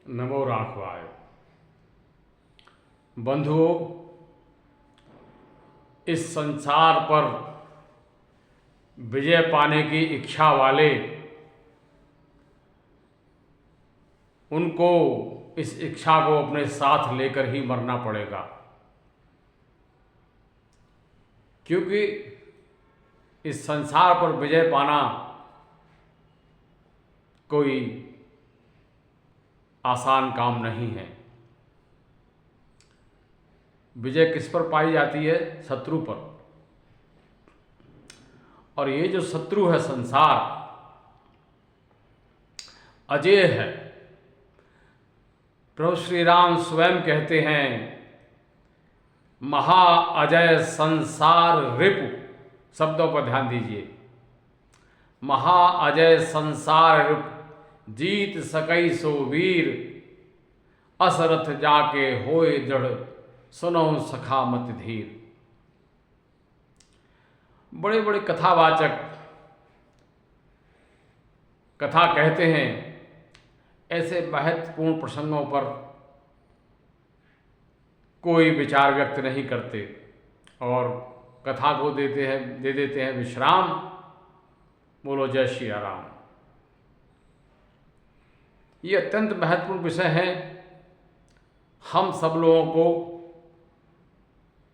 नमो राघवाय। बंधुओं, इस संसार पर विजय पाने की इच्छा वाले उनको इस इच्छा को अपने साथ लेकर ही मरना पड़ेगा, क्योंकि इस संसार पर विजय पाना कोई आसान काम नहीं है। विजय किस पर पाई जाती है? शत्रु पर। और ये जो शत्रु है संसार, अजेय है। प्रभु श्री राम स्वयं कहते हैं, महा अजय संसार रिपु। शब्दों पर ध्यान दीजिए। महा अजय संसार रिपु, जीत सकई सो वीर, असरथ जाके होए दृढ़, सुनो सखा मत धीर। बड़े बड़े कथावाचक कथा कहते हैं, ऐसे महत्वपूर्ण प्रसंगों पर कोई विचार व्यक्त नहीं करते और कथा को दे देते हैं विश्राम। बोलो जय श्री राम। ये अत्यंत महत्वपूर्ण विषय है। हम सब लोगों को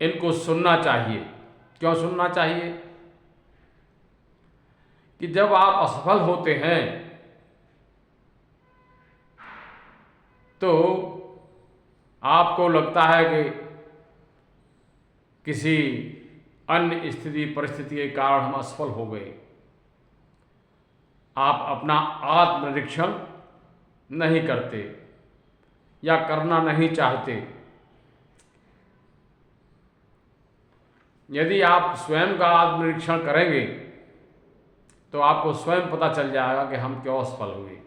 इनको सुनना चाहिए। क्यों सुनना चाहिए? कि जब आप असफल होते हैं तो आपको लगता है कि किसी अन्य स्थिति परिस्थिति के कारण हम असफल हो गए। आप अपना आत्मनिरीक्षण नहीं करते या करना नहीं चाहते। यदि आप स्वयं का आत्मनिरीक्षण करेंगे तो आपको स्वयं पता चल जाएगा कि हम क्यों असफल हुए।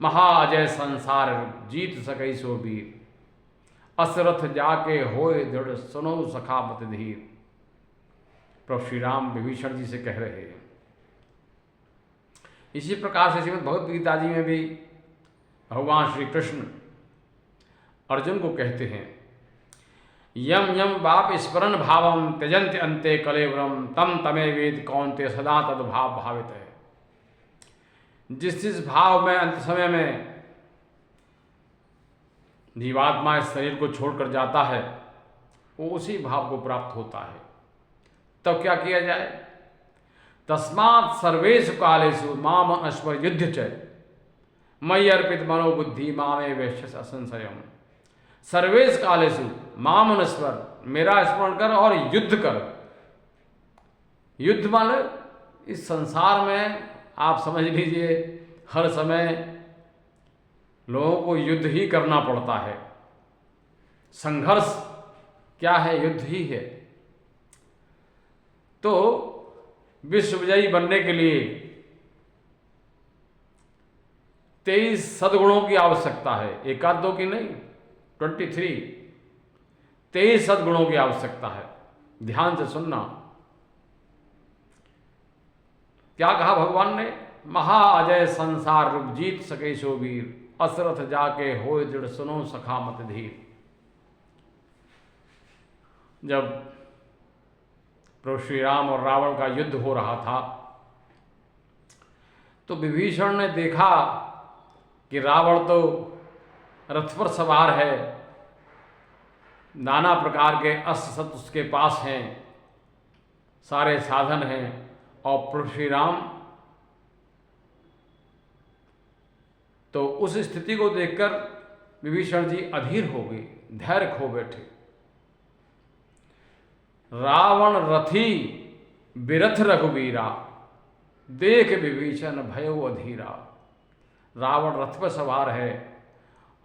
महाअजय संसार जीत सकई सो वीर, असरथ जाके होए दृढ़, सुनो सखा मत धीर। प्रभु श्री राम विभीषण जी से कह रहे हैं। इसी प्रकार से श्रीमद् भगवद गीता जी में भी भगवान श्री कृष्ण अर्जुन को कहते हैं, यम यम वाप स्मरण भावम त्यजन्ति अन्ते कलेवरम, तम तमे वेद कौन्ते सदा तद्भाव भावित है। जिस भाव में अंत समय में जीवात्मा इस शरीर को छोड़कर जाता है, वो उसी भाव को प्राप्त होता है। तब क्या किया जाए? तस्मात् सर्वेषु कालेषु माम अस्मर युद्ध च, मयि अर्पित मनोबुद्धि मामे वैश्यस असंशयम्। सर्वेश कालेषु माम अनुस्मर, मेरा स्मरण कर और युद्ध कर। युद्ध माने इस संसार में आप समझ लीजिए, हर समय लोगों को युद्ध ही करना पड़ता है। संघर्ष क्या है? युद्ध ही है। तो विश्व विजयी बनने के लिए 23 सद्गुणों की आवश्यकता है। एक आध दो की नहीं, 23 सद्गुणों की आवश्यकता है। ध्यान से सुनना। क्या कहा भगवान ने? महाअजय संसार रूप, जीत सके सो वीर, असरथ जाके होए दृढ़, सुनो सखा मत धीर। जब प्रभु श्री राम और रावण का युद्ध हो रहा था तो विभीषण ने देखा कि रावण तो रथ पर सवार है, नाना प्रकार के अस्त्र शस्त्र उसके पास हैं, सारे साधन हैं, और प्रभु श्री राम तो उस स्थिति को देखकर विभीषण जी अधीर हो गए, धैर्य खो बैठे। रावण रथी बिरथ रघुवीरा, देख विभीषण भयो अधीरा। रावण रथ पर सवार है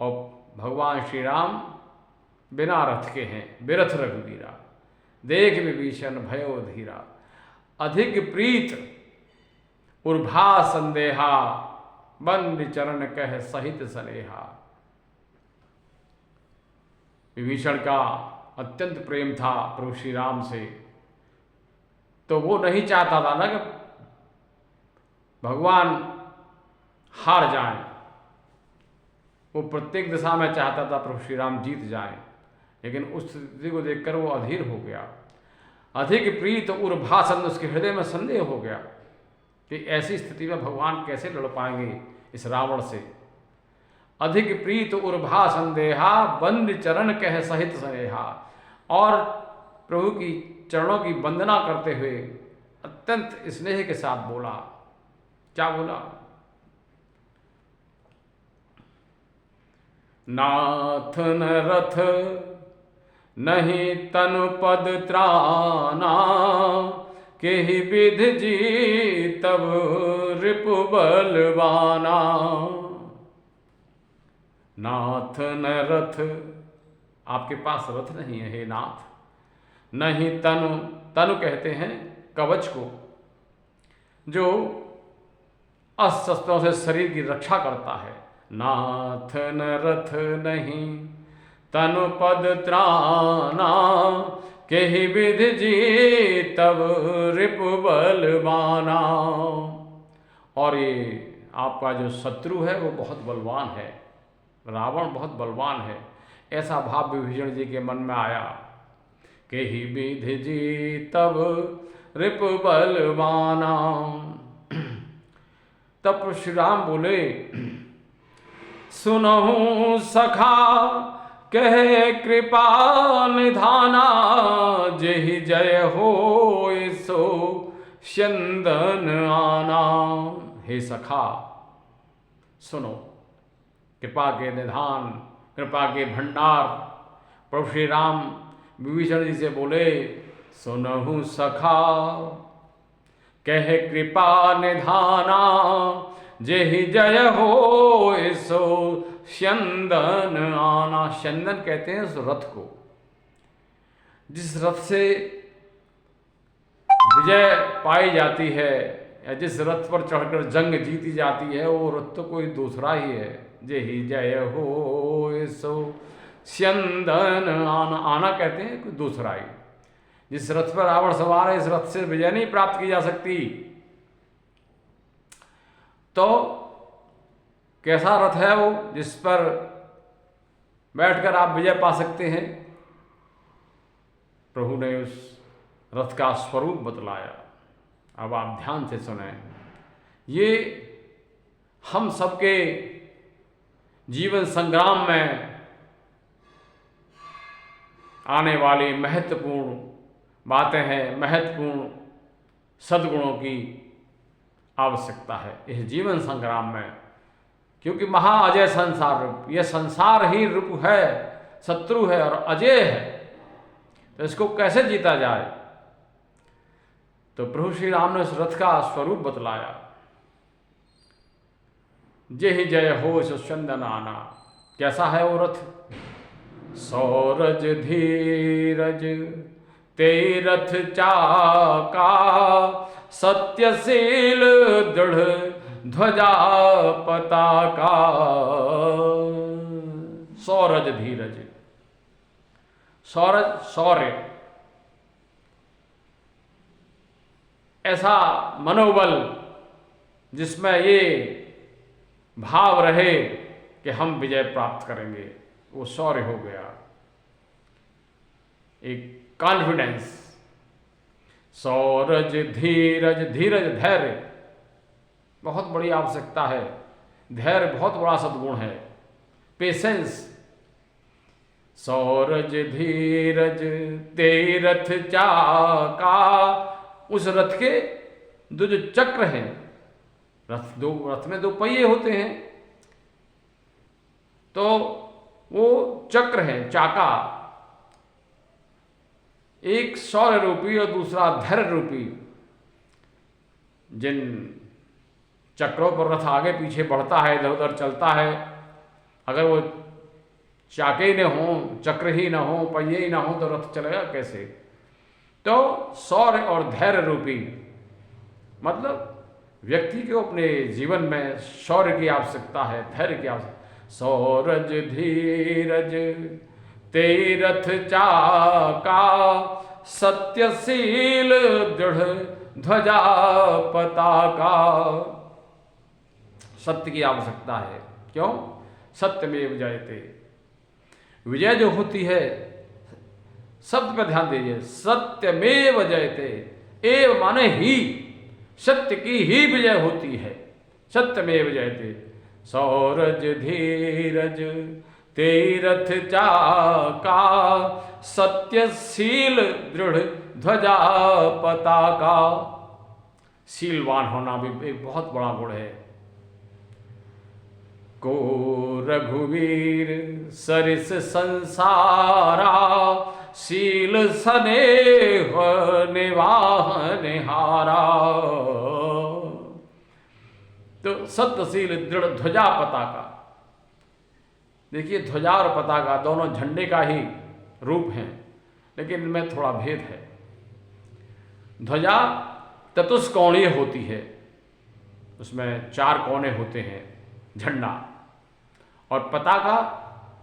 और भगवान श्री राम बिना रथ के हैं, बिरथ रघुवीरा। देख विभीषण भयो अधीरा, अधिक प्रीत उर्भा संदेहा, बंद चरण कह सहित सनेहा। विभीषण का अत्यंत प्रेम था प्रभु श्री राम से, तो वो नहीं चाहता था ना कि भगवान हार जाएं। वो प्रत्येक दिशा में चाहता था प्रभु श्री राम जीत जाएं, लेकिन उस स्थिति को देखकर वो अधीर हो गया। अधिक प्रीत उर्भासन, उसके हृदय में संदेह हो गया कि ऐसी स्थिति में भगवान कैसे लड़ पाएंगे इस रावण से। अधिक प्रीत उर्भा संदेहा, बंद चरण कह सहित स्नेहा। और प्रभु की चरणों की वंदना करते हुए अत्यंत स्नेह के साथ बोला। क्या बोला? नाथ न रथ नहीं तनु पद त्राना, केहि विध जी तब रिपु बलवाना। नाथ न रथ, आपके पास रथ नहीं है हे नाथ। नहीं तनु, तनु कहते हैं कवच को, जो अस्त्र शस्त्रों से शरीर की रक्षा करता है। नाथ न रथ नहीं तनु पद त्राना, केहि विधि जी तब रिपु बलवाना। और ये आपका जो शत्रु है वो बहुत बलवान है, रावण बहुत बलवान है, ऐसा भाव विभीषण जी के मन में आया। केहि विधि जी तब रिपु बलवाना। तब श्री राम बोले, सुनहु सखा कहे कृपा निधाना, जेहि जय हो सो स्यंदन आना। हे सखा सुनो, कृपा के निधान, कृपा के भंडार प्रभु श्री राम विभीषण जी से बोले, सुनहु सखा कहे कृपा निधाना, जेहि जय हो सो स्यंदन आना। स्यंदन कहते हैं उस रथ को, जिस रथ से विजय पाई जाती है या जिस रथ पर चढ़कर जंग जीती जाती है, वो रथ तो कोई दूसरा ही है। जेहि जय हो सो स्यंदन आना, आना कहते हैं कोई दूसरा ही। जिस रथ पर रावण सवार है, इस रथ से विजय नहीं प्राप्त की जा सकती। तो कैसा रथ है वो जिस पर बैठकर आप विजय पा सकते हैं? प्रभु ने उस रथ का स्वरूप बतलाया। अब आप ध्यान से सुने। ये हम सबके जीवन संग्राम में आने वाली महत्वपूर्ण बातें हैं, महत्वपूर्ण सद्गुणों की आवश्यकता है इस जीवन संग्राम में, क्योंकि महाअजय संसार रूप, यह संसार ही रूप है, शत्रु है और अजय है। तो इसको कैसे जीता जाए? तो प्रभु श्री राम ने उस रथ का स्वरूप बतलाया। जेहि जय हो सो स्यंदन आना। कैसा है वो रथ? सौरज धीरज ते रथ चाका, सत्यशील दृढ़ ध्वजा पताका। सौरज धीरज, सौरज शौर्य, ऐसा मनोबल जिसमें ये भाव रहे कि हम विजय प्राप्त करेंगे, वो शौर्य हो गया, एक कॉन्फिडेंस। सौरज धीरज, धीरज धैर्य बहुत बड़ी आवश्यकता है, धैर्य बहुत बड़ा सद्गुण है, पेशेंस। सौरज धीरज ते रथ चाका, उस रथ के दो जो चक्र हैं, रथ में दो पहिए होते हैं, तो वो चक्र है, चाका, एक शौर्य रूपी और दूसरा धैर्य रूपी। जिन चक्रों पर रथ आगे पीछे बढ़ता है, इधर उधर चलता है, अगर वो चाके ही न हो, चक्र ही न हो, पहिए ही न हो, तो रथ चलेगा कैसे? तो शौर्य और धैर्य रूपी, मतलब व्यक्ति को अपने जीवन में शौर्य की आवश्यकता है, धैर्य की आवश्यकता। सौरज धीरज ते रथ चाका, सत्यशील दृढ़ ध्वजा पताका। सत्य की आवश्यकता है। क्यों? सत्यमेव जयते। विजय जो होती है, शब्द पर ध्यान दीजिए, सत्यमेव जयते। एव माने ही, सत्य की ही विजय होती है। सत्यमेव जयते। सौरज धीरज तेरथ चाका, सत्यशील दृढ़ ध्वजा पताका। शीलवान होना भी एक बहुत बड़ा गुण है। को रघुवीर सरिस संसारा, शील स्नेह निवाह निहारा। तो सत्यशील दृढ़ ध्वजा पताका। देखिए, ध्वजा और पताका दोनों झंडे का ही रूप हैं, लेकिन इनमें थोड़ा भेद है। ध्वजा चतुष्कोणीय होती है, उसमें 4 कोने होते हैं झंडा, और पताका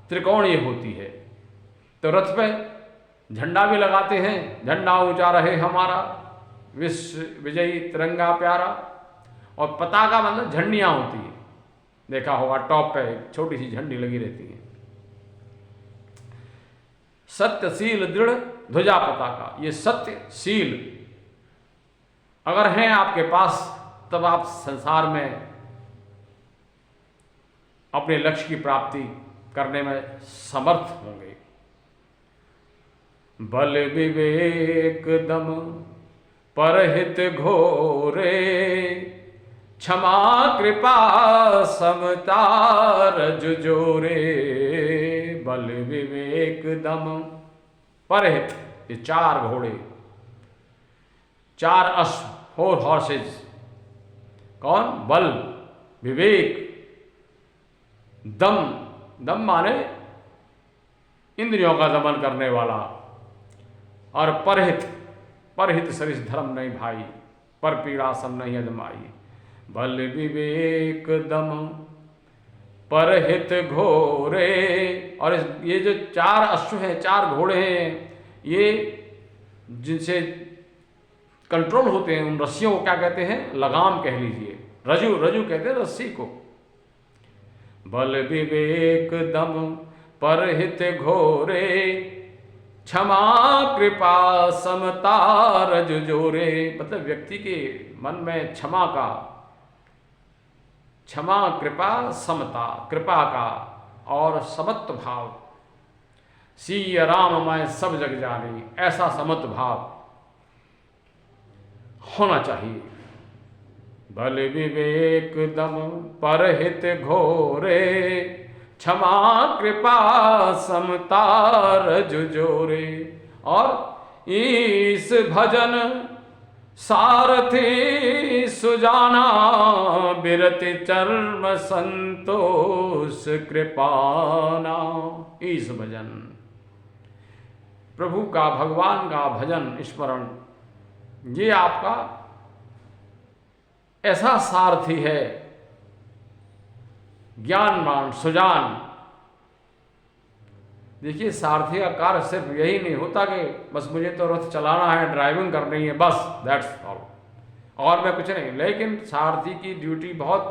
त्रिकोणीय होती है। तो रथ पे झंडा भी लगाते हैं, झंडा ऊंचा रहे हमारा, विश्व विजयी तिरंगा प्यारा। और पताका मतलब झंडियां होती है, देखा होगा टॉप पे एक छोटी सी झंडी लगी रहती है। सत्यशील दृढ़ ध्वजा पताका, ये सत्यशील अगर हैं आपके पास, तब आप संसार में अपने लक्ष्य की प्राप्ति करने में समर्थ होंगे। बल विवेक दम परहित घोरे, क्षमा कृपा समता रजुजोरे। बल विवेक दम परहित, ये 4 घोड़े, 4 अश्व, 4 हॉर्सेज। कौन? बल, विवेक, दम, दम माने इंद्रियों का दमन करने वाला, और परहित, परहित सरिस धर्म नहीं भाई, पर पीड़ा सम नहीं अजमाई। बल विवेक दम परहित घोरे। और ये जो 4 अश्व हैं, 4 घोड़े हैं, ये जिनसे कंट्रोल होते हैं, उन रस्सियों को क्या कहते हैं? लगाम कह लीजिए, रजू, रजू कहते हैं रस्सी को। बल विवेक दम परहित घोरे, क्षमा कृपा समता रजुजोरे। मतलब व्यक्ति के मन में क्षमा का, क्षमा कृपा समता, कृपा का और समत्व भाव, सिय राम मैं सब जग जानी, ऐसा समत्व भाव होना चाहिए। बल विवेक दम परहित घोरे, क्षमा कृपा समता रजुजोरे। और ईस भजन सारथी सुजाना, बिरति चर्म संतोष कृपाना। ईस भजन, प्रभु का, भगवान का भजन स्मरण, ये आपका ऐसा सारथी है, ज्ञानवान, सुजान। देखिए, सारथी का कार्य सिर्फ यही नहीं होता कि बस मुझे तो रथ चलाना है, ड्राइविंग करनी है, बस दैट्स ऑल, और मैं कुछ नहीं। लेकिन सारथी की ड्यूटी बहुत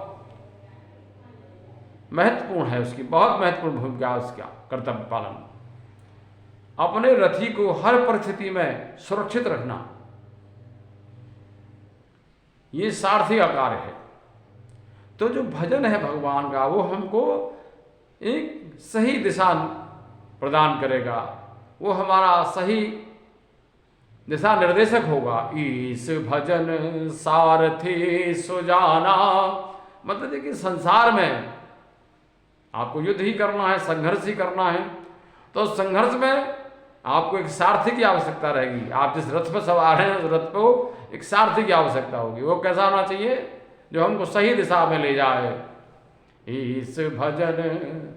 महत्वपूर्ण है, उसकी बहुत महत्वपूर्ण भूमिका है, उसका कर्तव्य पालन, अपने रथी को हर परिस्थिति में सुरक्षित रखना, ये सारथी का कार्य है। तो जो भजन है भगवान का, वो हमको एक सही दिशा प्रदान करेगा, वो हमारा सही दिशा निर्देशक होगा। ईस भजन सारथी सुजाना, मतलब देखिए, संसार में आपको युद्ध ही करना है, संघर्ष ही करना है, तो संघर्ष में आपको एक सारथी की आवश्यकता रहेगी। आप जिस रथ पर सवार हैं, उस रथ को एक सारथी की आवश्यकता होगी। वो कैसा होना चाहिए? जो हमको सही दिशा में ले जाए। ईस भजन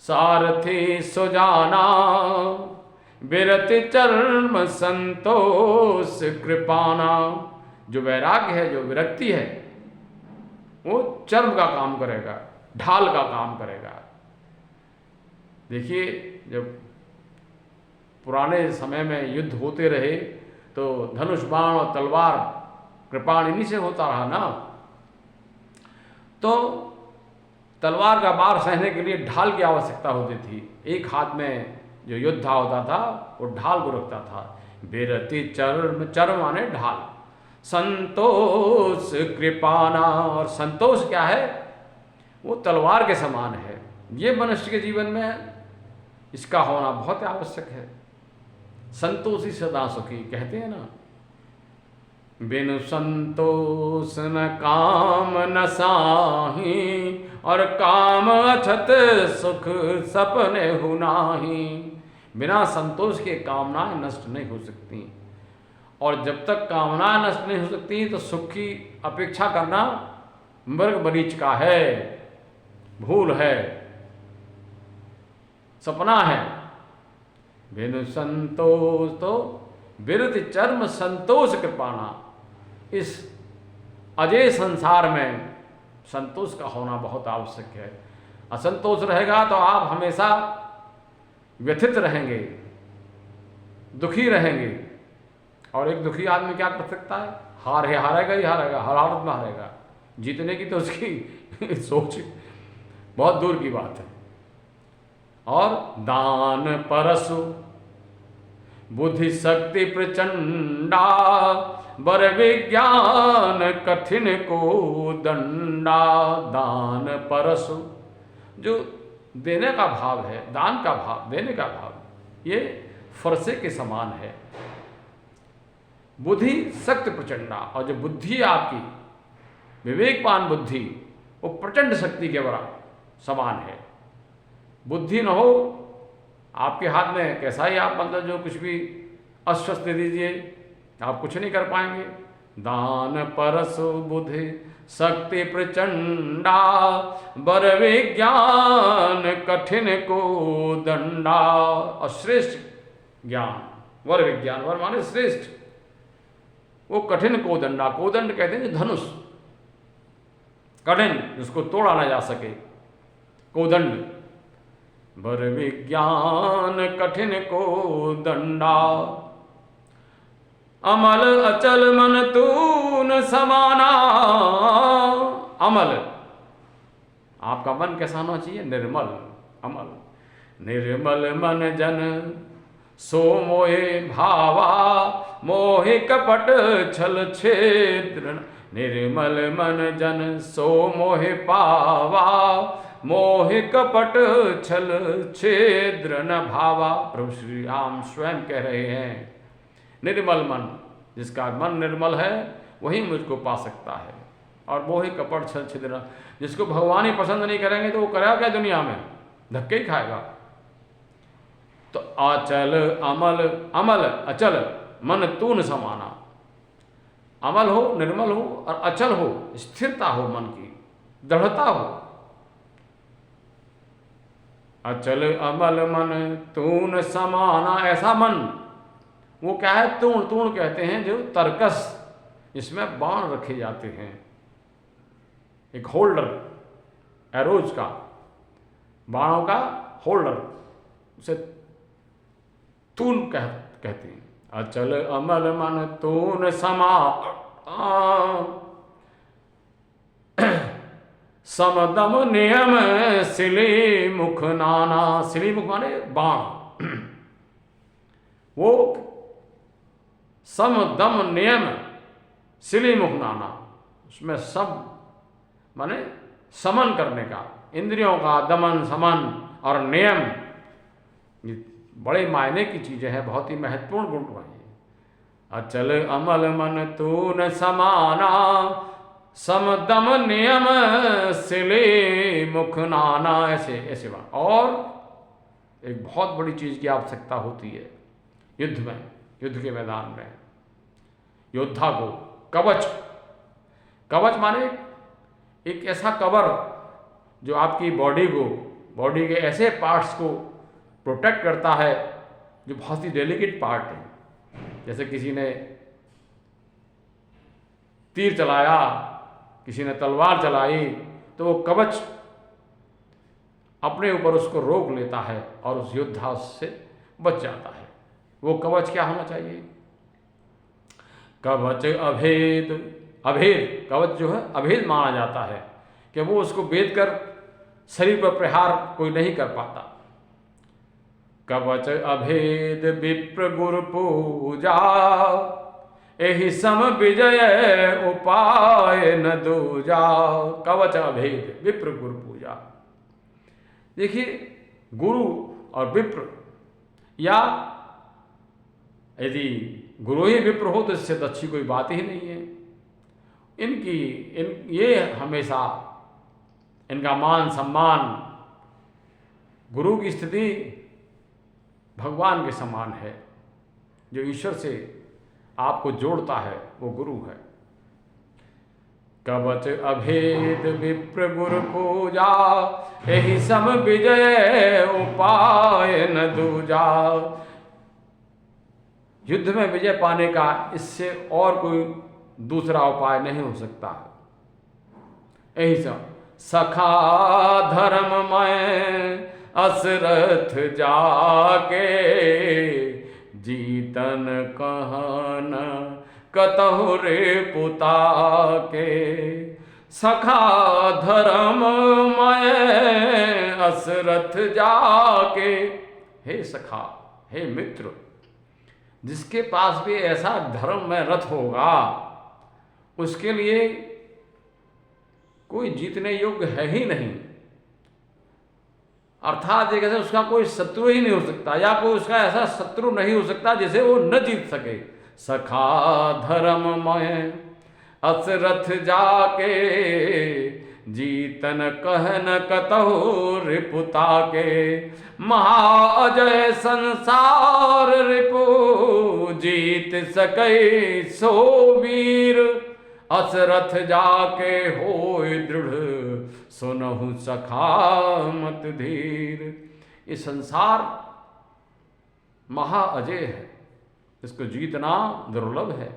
सारथी सुजाना, बिरति चर्म संतोष कृपाना। जो वैराग्य है, जो विरक्ति है, वो चर्म का काम करेगा, ढाल का काम करेगा। देखिए, जब पुराने समय में युद्ध होते रहे तो धनुष बाण और तलवार कृपाण इन्हीं से होता रहा ना। तो तलवार का वार सहने के लिए ढाल की आवश्यकता होती थी। एक हाथ में जो योद्धा होता था वो ढाल को रखता था। बिरति चर्म, चर्म माने ढाल। संतोष कृपाना, और संतोष क्या है? वो तलवार के समान है। ये मनुष्य के जीवन में इसका होना बहुत आवश्यक है। संतोषी सदा सुखी कहते हैं ना, बिनु संतोष न काम न साही, और काम अछत सुख सपने हुनाही। बिना संतोष के कामनाएं नष्ट नहीं हो सकती, और जब तक कामनाएं नष्ट नहीं हो सकती तो सुख की अपेक्षा करना मृग मरीच का है, भूल है, सपना है। बिनु संतोष तो बिरति चर्म संतोष कृपाना। इस अजय संसार में संतोष का होना बहुत आवश्यक है। असंतोष रहेगा तो आप हमेशा व्यथित रहेंगे, दुखी रहेंगे। और एक दुखी आदमी क्या कर सकता है? हारेगा ही हारेगा, हर हालत में हारेगा। जीतने की तो उसकी सोच बहुत दूर की बात है। और दान परसु बुद्धि शक्ति प्रचंडा, बर विज्ञान कठिन को दंडा। दान परसु, जो देने का भाव है, दान का भाव, देने का भाव, ये फरसे के समान है। बुद्धि शक्ति प्रचंडा, और जो बुद्धि है आपकी, विवेकवान बुद्धि, वो प्रचंड शक्ति के बराबर समान है। बुद्धि न हो आपके हाथ में, कैसा ही आप मतलब जो कुछ भी अस्वस्थ दे दीजिए, आप कुछ नहीं कर पाएंगे। दान परसु बुद्धि शक्ति प्रचंडा, बर विज्ञान कठिन को दंडा। और श्रेष्ठ ज्ञान, वर विज्ञान, वर माने श्रेष्ठ, वो कठिन को दंडा। कोदंड कहते हैं धनुष, कठिन जिसको तोड़ा ना जा सके, कोदंड। बर विज्ञान कठिन को दंडा, अमल अचल मन तून समाना। अमल, आपका मन कैसा होना चाहिए? निर्मल, अमल। निर्मल मन जन सो मोहे भावा, मोहि कपट छल छेद्र। निर्मल मन जन सो मोहि पावा, मोहि कपट छल छेद्र न भावा। प्रभु श्री राम स्वयं कह रहे हैं, निर्मल मन, जिसका मन निर्मल है वही मुझको पा सकता है। और मोहि कपट छल छिद्र, जिसको भगवान ही पसंद नहीं करेंगे तो वो करेगा क्या दुनिया में? धक्के ही खाएगा। तो अचल अमल, अमल अचल मन तून समाना। अमल हो, निर्मल हो और अचल हो, स्थिरता हो, मन की दृढ़ता हो। अचल अमल मन तून समाना, ऐसा मन, वो क्या है? तूण, तूण कहते हैं जो तरकस, इसमें बाण रखे जाते हैं, एक होल्डर, एरोज का, बाणों का होल्डर, उसे तून कहते हैं। अचल अमल मन तून समा, समदम नियम सिली मुख नाना। सिली मुख माने बाण, वो समदम नियम सिली मुख नाना, उसमें सब माने समन करने का, इंद्रियों का दमन समन और नियम, ये बड़े मायने की चीजें हैं, बहुत ही महत्वपूर्ण गुण है। अचल अमल मन तून समाना, समदम नियम सिले मुख नाना। ऐसे ऐसे बात। और एक बहुत बड़ी चीज की आवश्यकता होती है युद्ध में, युद्ध के मैदान में योद्धा को कवच। कवच माने एक ऐसा कवर जो आपकी बॉडी को, बॉडी के ऐसे पार्ट्स को प्रोटेक्ट करता है जो बहुत ही डेलिकेट पार्ट है। जैसे किसी ने तीर चलाया, किसी ने तलवार चलाई, तो वो कवच अपने ऊपर उसको रोक लेता है और उस योद्धा उससे बच जाता है। वो कवच क्या होना चाहिए? कवच अभेद। अभेद, कवच जो है अभेद माना जाता है कि वो उसको भेद कर शरीर पर प्रहार कोई नहीं कर पाता। कवच अभेद विप्र गुरु पूजा, एहि सम विजय उपाय न दूजा। कवच अभेद विप्र गुरु पूजा। देखिए, गुरु और विप्र, या यदि गुरु ही विप्र हो तो इससे तो अच्छी कोई बात ही नहीं है। ये हमेशा इनका मान सम्मान, गुरु की स्थिति भगवान के समान है। जो ईश्वर से आपको जोड़ता है वो गुरु है। कवच अभेद विप्र गुरु पूजा, एहि सम विजय उपाय न दूजा। युद्ध में विजय पाने का इससे और कोई दूसरा उपाय नहीं हो सकता है। यही सब सखा धर्ममय असरथ जाके, जीतन कहन कतहु रे पुता के। सखा धर्ममय असरथ जाके, हे सखा, हे मित्र, जिसके पास भी ऐसा धर्म में रथ होगा उसके लिए कोई जीतने योग्य है ही नहीं। अर्थात एक ऐसे उसका कोई शत्रु ही नहीं हो सकता, या कोई उसका ऐसा शत्रु नहीं हो सकता जिसे वो न जीत सके। सखा धर्ममय असरथ जाके, जीतन कहन कतहु रिपुता के। महाअजय संसार रिपु, जीत सकै सो वीर। असरथ जाके होय दृढ़, सुनहु सखा मत धीर। ये संसार महाअजय है, इसको जीतना दुर्लभ है।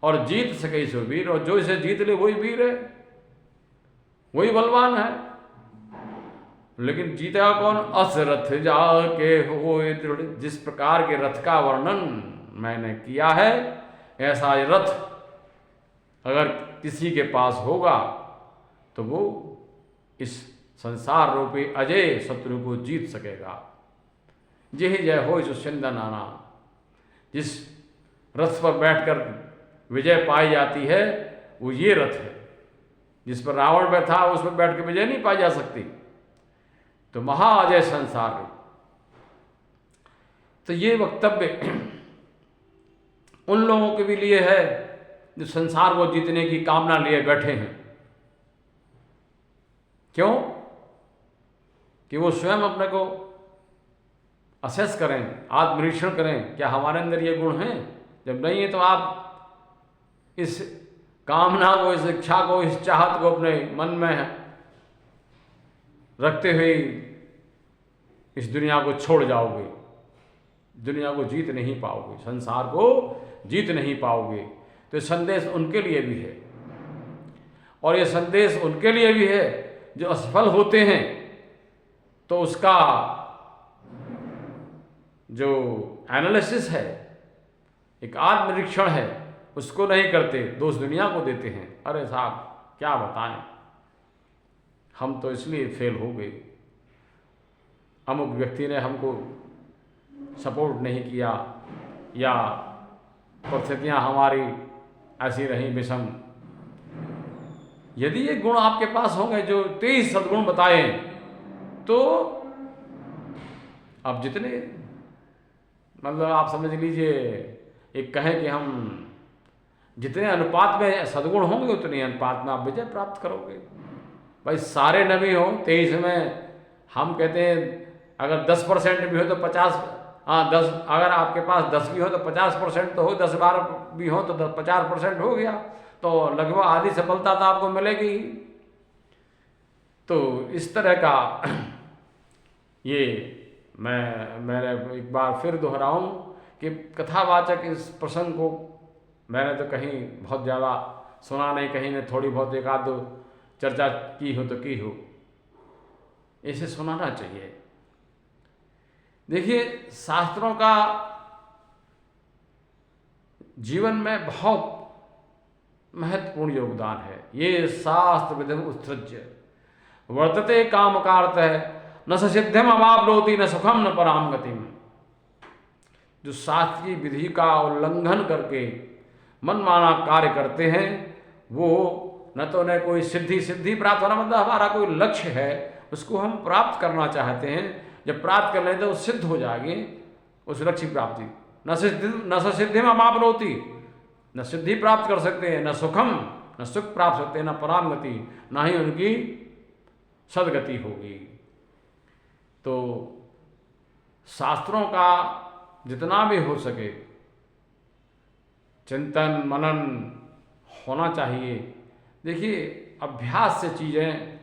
और जीत सके सो वीर, और जो इसे जीत ले वही वीर है, वही बलवान है। लेकिन जीतेगा कौन? असरथ जाके होय दृढ़। जिस प्रकार के रथ का वर्णन मैंने किया है, ऐसा रथ अगर किसी के पास होगा तो वो इस संसार रूपी अजय शत्रु को जीत सकेगा। जय जय हो सुचंदन आना। जिस रथ पर बैठकर विजय पाई जाती है वो ये रथ है। जिस पर रावण बैठा उस पर बैठ कर विजय नहीं पाई जा सकती। तो महाअजय संसार रूप। तो ये वक्तव्य उन लोगों के भी लिए है जो संसार को जीतने की कामना लिए बैठे हैं। क्यों? कि वो स्वयं अपने को असेस करें, आत्मनिरीक्षण करें, क्या हमारे अंदर ये गुण हैं? जब नहीं है तो आप इस कामना को, इस इच्छा को, इस चाहत को अपने मन में रखते हुए इस दुनिया को छोड़ जाओगे, दुनिया को जीत नहीं पाओगे, संसार को जीत नहीं पाओगे। तो संदेश उनके लिए भी है, और ये संदेश उनके लिए भी है जो असफल होते हैं तो उसका जो एनालिसिस है, एक आत्मनिरीक्षण है, उसको नहीं करते, दोष दुनिया को देते हैं। अरे साहब क्या बताएं, हम तो इसलिए फेल हो गए, अमुक व्यक्ति ने हमको सपोर्ट नहीं किया, या परिस्थितियाँ हमारी ऐसी रही विषम। यदि ये गुण आपके पास होंगे जो 23 सद्गुण बताए, तो आप जितने, मतलब आप समझ लीजिए, एक कहें कि हम जितने अनुपात में सद्गुण होंगे उतने अनुपात में आप विजय प्राप्त करोगे। भाई सारे न भी हों 23 में, हम कहते हैं अगर 10% भी हो तो 50, 10, अगर आपके पास 10 भी हो तो 50% तो हो, 10-12 भी हो तो 50% हो गया, तो लगभग आधी सफलता तो आपको मिलेगी। तो इस तरह का ये मैंने एक बार फिर दोहराऊं कि कथावाचक इस प्रसंग को मैंने तो कहीं बहुत ज़्यादा सुना नहीं, कहीं ने थोड़ी बहुत एक आध दो चर्चा की हो तो की हो, इसे सुनाना चाहिए। देखिए, शास्त्रों का जीवन में बहुत महत्वपूर्ण योगदान है। ये शास्त्र विधम उत्सृज्य, वर्तते कामकार्तः न स सिद्धिम अवाप्नोति न सुखम न पराम गतिम। जो शास्त्रीय विधि का उल्लंघन करके मनमाना कार्य करते हैं वो न तो उन्हें कोई सिद्धि प्राप्त होना, मतलब हमारा कोई लक्ष्य है उसको हम प्राप्त करना चाहते हैं, जब प्राप्त कर लें तो सिद्ध हो जाएगी उस लक्ष्य की प्राप्ति। न सिद्धि में अमापनोति, न सिद्धि प्राप्त कर सकते हैं, न सुखम न सुख प्राप्त सकते हैं, न पराम गति, न ही उनकी सदगति होगी। तो शास्त्रों का जितना भी हो सके चिंतन मनन होना चाहिए। देखिए अभ्यास से चीज़ें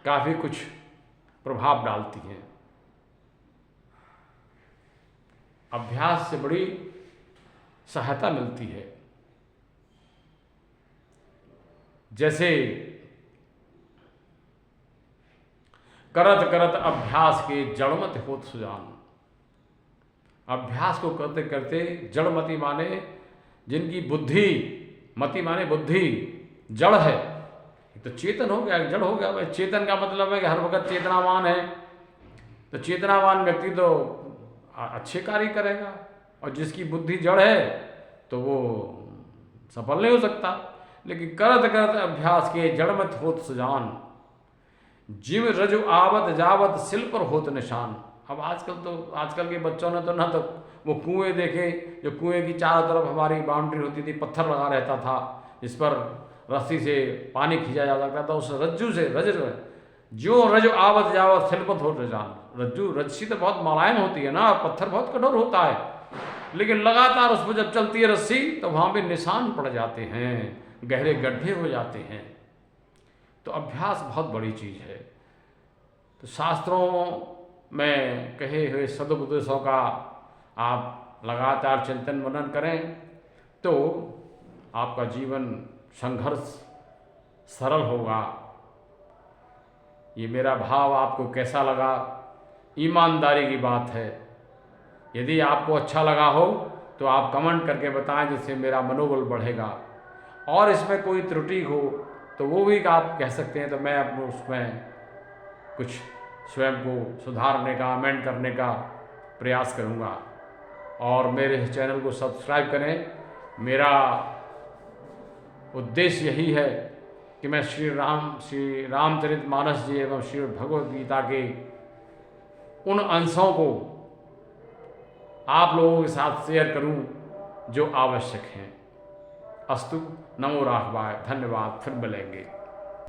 काफ़ी कुछ प्रभाव डालती हैं, अभ्यास से बड़ी सहायता मिलती है। जैसे करत करत अभ्यास के जड़मति होत सुजान। अभ्यास को करते करते जड़मति माने जिनकी बुद्धि, मति माने बुद्धि, जड़ है, तो चेतन हो गया, जड़ हो गया। भाई चेतन का मतलब है कि हर वक्त चेतनावान है, तो चेतनावान व्यक्ति तो अच्छे कार्य करेगा, और जिसकी बुद्धि जड़ है तो वो सफल नहीं हो सकता। लेकिन करत करत अभ्यास के जड़मत होत सुजान, जीव रजु आवत जावत सिल पर होत निशान। अब आजकल के बच्चों ने तो ना तो वो कुएं देखे, जो कुएं की चारों तरफ हमारी बाउंड्री होती थी, पत्थर लगा रहता था जिस पर रस्सी से पानी खींचा जा सकता था, उस रज्जू से जो रजु आवत जावत सिलपत हो निशान। रस्सी तो बहुत मुलायम होती है ना, पत्थर बहुत कठोर होता है, लेकिन लगातार उस पर जब चलती है रस्सी तो वहाँ पे निशान पड़ जाते हैं, गहरे गड्ढे हो जाते हैं। तो अभ्यास बहुत बड़ी चीज़ है। तो शास्त्रों में कहे हुए सदुपदेशों का आप लगातार चिंतन मनन करें तो आपका जीवन संघर्ष सरल होगा। ये मेरा भाव आपको कैसा लगा, ईमानदारी की बात है। यदि आपको अच्छा लगा हो तो आप कमेंट करके बताएं, जिससे मेरा मनोबल बढ़ेगा। और इसमें कोई त्रुटि हो तो वो भी आप कह सकते हैं, तो मैं अपने उसमें कुछ स्वयं को सुधारने का, अमेंड करने का प्रयास करूँगा। और मेरे चैनल को सब्सक्राइब करें। मेरा उद्देश्य यही है कि मैं श्री रामचरितमानस जी एवं श्री भगवद गीता के उन अंशों को आप लोगों के साथ शेयर करूं जो आवश्यक हैं। अस्तु, नमो राघवाय, धन्यवाद, फिर मिलेंगे।